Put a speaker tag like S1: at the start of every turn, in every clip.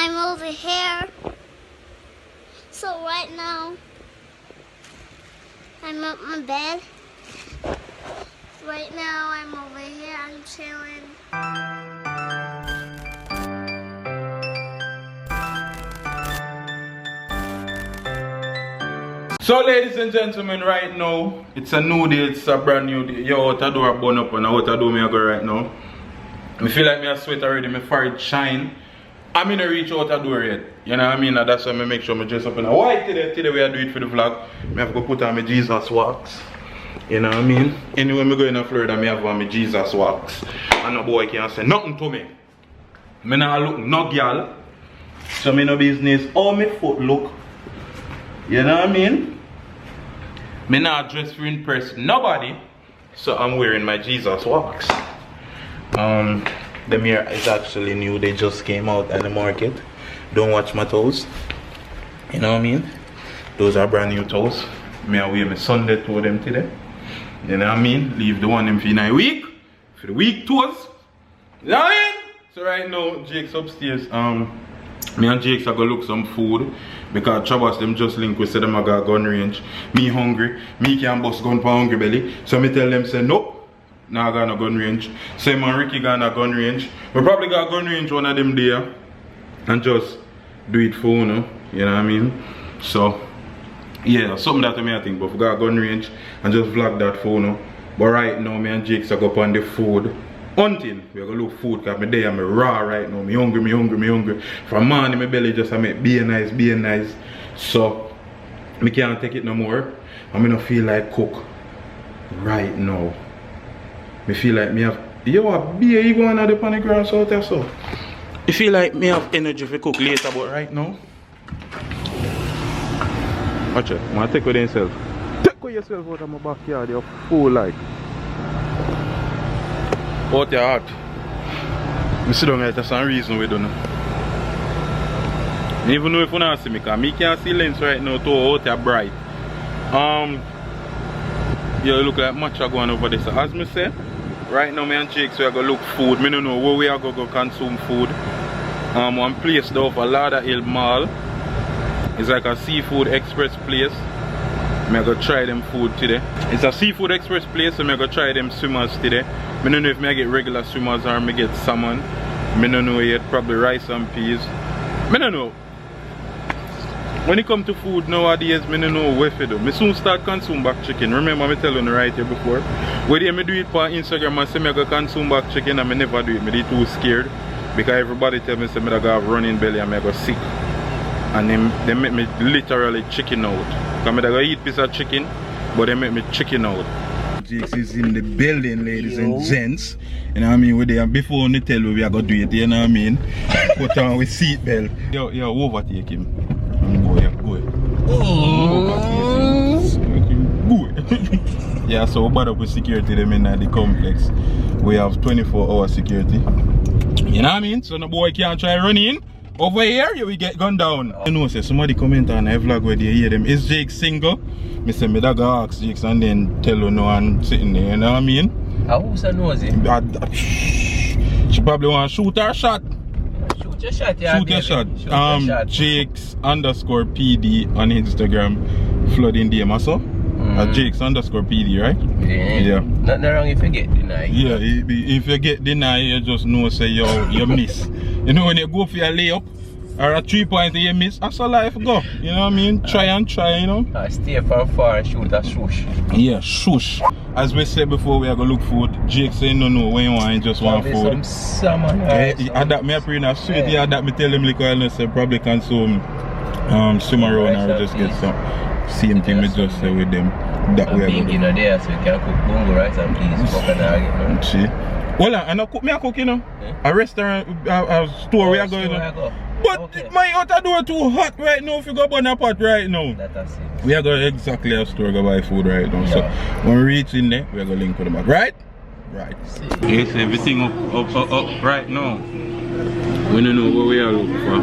S1: I'm over here. So right now, I'm at my bed. Right now, I'm over here. I'm chilling.
S2: So ladies and gentlemen, right now, it's a new day, it's a brand new day. Yo, what I do a bun up and what I do me I go right now. I feel like me a sweat already, my forehead shine. I'm in a reach out the door yet. You know what I mean? And that's why I make sure I dress up in a white today. Today we are doing it for the vlog. I have to go put on my Jesus wax. You know what I mean? Anyway, I go in Florida, I have on my Jesus wax. And no boy can't say nothing to me. I not look no girl. So me no business how my foot look. You know what I mean? Me not dress for impress nobody. So I'm wearing my Jesus wax. The mirror is actually new. They just came out in the market. Don't watch my toes. You know what I mean? Those are brand new toes. Me I wear my Sunday toe them today. You know what I mean? Leave the one them for the week. For the week toes. You know what I mean? So right now, Jake's upstairs. Me and Jake's are gonna look some food. Because Chabas them just link with say them I got gun range. Me hungry. Me can't bust gun for hungry belly. So me tell them say nope. Now I got no gun range. Same man Ricky got a gun range. We probably got gun range one of them there. And just do it for you know. You know what I mean? So yeah, something that I think, but we got gun range and just vlog that for you know. But right now me and Jake's are up on the food. Hunting. We're gonna look food because me there I'm raw right now. Me hungry. From morning my belly just I make be nice. So me can't take it no more. I me not feel like cook right now. Me feel like me have yo a beer you going at the pan the grass out there so. You feel like me have energy for cook later but right now. Watch it, I'm gonna take with yourself. Take with yourself out of my backyard, you're full like. Out your heart. I sit down here, there's some reason we don't know. Even though if you don't see me, because I can't see lens right now to out your bright. You look like matcha going over there. So as me say, right now me and Jake so I go look food. I don't know where we are going to go consume food. One place though for Lauderhill Mall. It's like a seafood express place. I'm going to try them food today. It's a seafood express place, so I'm going to try them swimmers today. I don't know if I get regular swimmers or I get salmon. I don't know yet, probably rice and peas. I don't know. When it comes to food nowadays, I don't know what to do. I soon start consume back chicken. Remember I telling you right here before. Whether I do it for Instagram and say I go consume back chicken and I never do it. I get too scared. Because everybody tell me say I go have running belly and I go sick. And they make me literally chicken out. Because I go eat piece of chicken, but they make me chicken out. Jakes is in the building, ladies and gents. You know what I mean? We're there before we tell you we are going to do it, you know what I mean? Put on with seatbelt. Yo, overtake him. Go. Yeah, so we're bad up with security them in the complex. We have 24-hour security. You know what I mean? So no boy can't try run in. Over here, you will get gunned down. You know, say somebody comment on a vlog where they hear them. Is Jake single? I say, me that go ask Jake and then tell you no and sitting there, you know what I mean?
S3: Who's a nosy?
S2: She probably want to shoot her shot.
S3: Shoot your shot, yeah.
S2: Shoot your shot. Jakes _ PD on Instagram. Flooding DM also. Jakes _ PD, right?
S3: Yeah. Nothing wrong if you get denied.
S2: Yeah, if you get denied, you just know say you miss. You know when you go for your layup or a 3-point you miss, that's how life go. You know what I mean? Try, you know?
S3: Stay from far and shoot a swoosh.
S2: Yeah, swoosh. As we said before, we are going to look food. Jake say no when you want, you just want food.
S3: Some salmon.
S2: Adapt me up in a sweet, yeah, adapt me tell him like I say probably consume swim around or just get some same thing we just say with them. That we are going to do.
S3: There so we can cook bungo rice and peas, coconut.
S2: See? Well, and I cook, you know. A restaurant, a store we are going to. But okay. My outer door too hot right now if you go burn a pot right now. We are going to exactly a store go buy food right now. Yeah. So when we reach in there, we are going to link with them back. Right? Right. Yes, everything up right now. We don't know where we are looking for.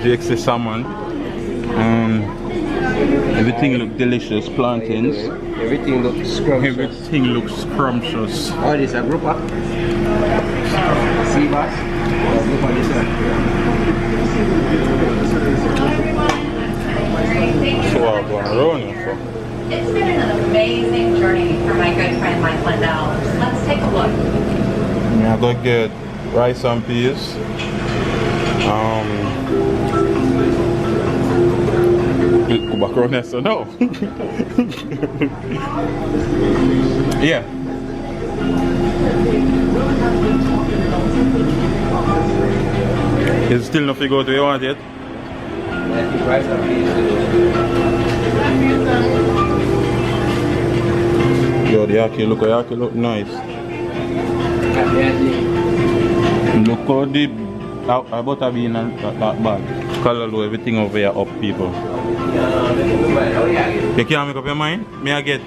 S2: Jake's the salmon. Everything looks delicious. Plantains.
S3: Everything looks scrumptious.
S2: Everything looks scrumptious.
S3: Oh, this is a grouper. See, breakfast. Look at this one.
S2: So I'm going around here for.
S4: It's been an amazing journey for my good friend Mike Lindell. Let's take a look.
S2: I'm gonna get rice and peas. Go back around there, so no. Yeah. You still not figure out what you want yet?
S3: Rice and peas.
S2: Yo, the yaki look nice. Look how the butter bean and that bag. Color everything over here up, people. You can't make up your mind? May I get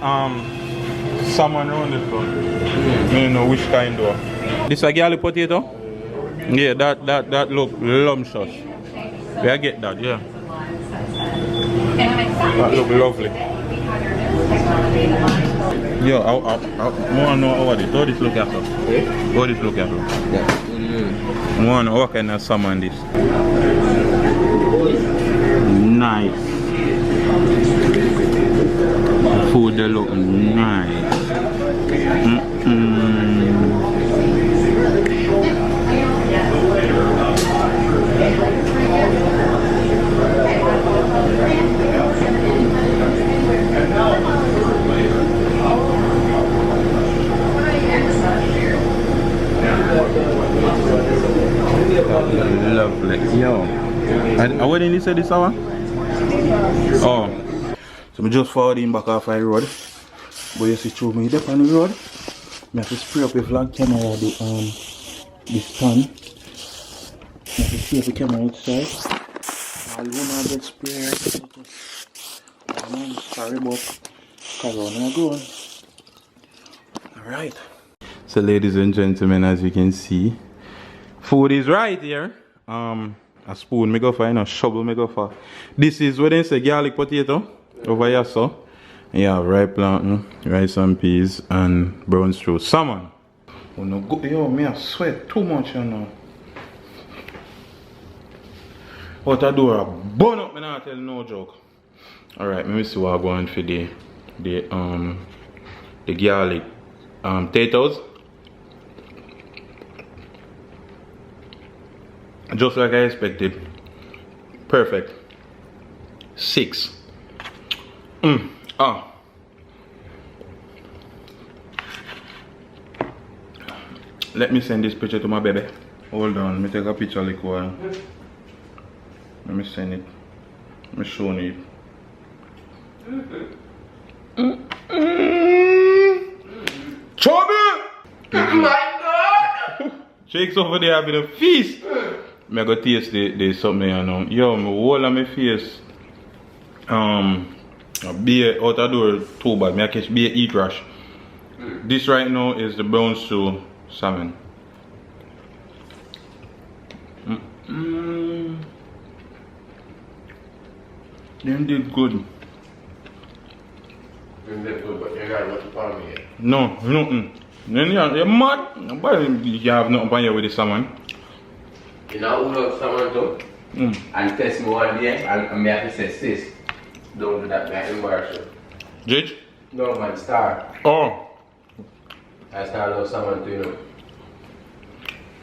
S2: salmon around this one? I don't know which kind though. This a garlic potato? Yeah, that look lumptious. May I get that, yeah. That look lovely. Yo, I want to know how this look after. How this look after.
S3: Yeah.
S2: I want to know what kind of salmon this. Nice. Food they look nice. Lovely. Yo. And what did you say this hour? Oh. So I just followed him back off the road. But you see through me up on the road. I have to spray up the vlog camera the stand. I have to spray up the camera outside. I'll wanna get sprayed. Sorry about Corona going. Alright. So ladies and gentlemen, as you can see, food is right here. A spoon me go for, a shovel me go for. This is what they say garlic potato over here, so. You have ripe plantain, rice and peas, and brown stew salmon. Oh no, yo, me I sweat too much, you know. What I do, I burn up, me not tell no joke. Alright, let me see what I'm going for the garlic potatoes. Just like I expected. Perfect. 6. Let me send this picture to my baby. Hold on, let me take a picture like one. Let me send it. Let me show you it. Chubby!
S3: My God!
S2: Jake's over there having a feast. I go taste the something, you know. Yo, my whole of my face. Beer out the door too bad. I catch beer eat rush. This right now is the brown stew salmon. Them did good.
S3: Them did good, but you got much upon me yet.
S2: No, nothing. You're mad. Why you have nothing on you with the salmon?
S3: You know who loves someone too? And test me one day and me have to say, sis, don't do that, man, embarrass you.
S2: Judge?
S3: No man, Star.
S2: Oh.
S3: I Star love someone too, you know.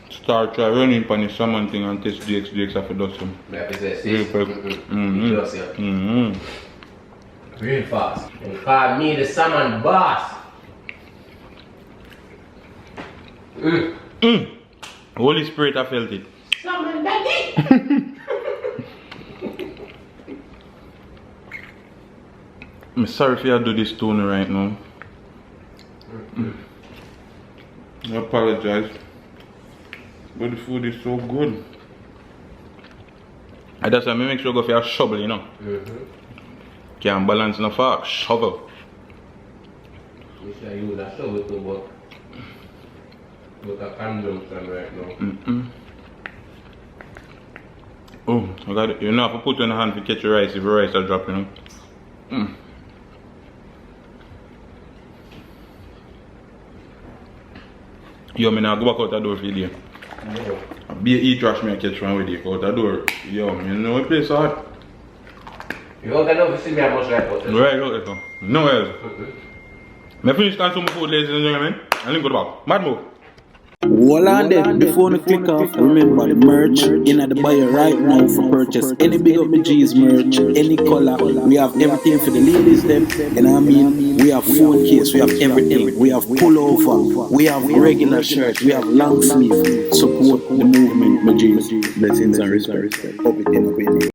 S2: Start try running on the salmon thing and test DX after dusting.
S3: Me have to say,
S2: Real
S3: sis,
S2: quick.
S3: just real fast. And call me the salmon boss.
S2: Holy Spirit, I felt it.
S3: Salmon daddy!
S2: I'm sorry if I do this to me right now. I apologize. But the food is so good. I just want to make sure I go for a shovel, you know. Can't balance no fork, shovel.
S3: We should use a shovel to work. Look at consumption right now.
S2: Oh, I got it. You know, if I put it in the hand to catch your rice, if your rice are dropping. Yo, me now go back out the door for you. Be eat trash me and catch one with you out the door. Yo, you know the place hard.
S3: You don't know if you see me, I must right out there.
S2: Right out there. No else. I finish consuming food, ladies and gentlemen, and then go back. Mad move.
S5: Hold on there, before we click off, remember the merch in at the buyer right now for purchase. Any Big Up My G's merch, any color, we have everything for the ladies them. You know what I mean? We have phone case, we have everything. We have pullover, we have regular shirts, we have long sleeve. Support the movement, my G's. Blessings and respect. Hope it can be.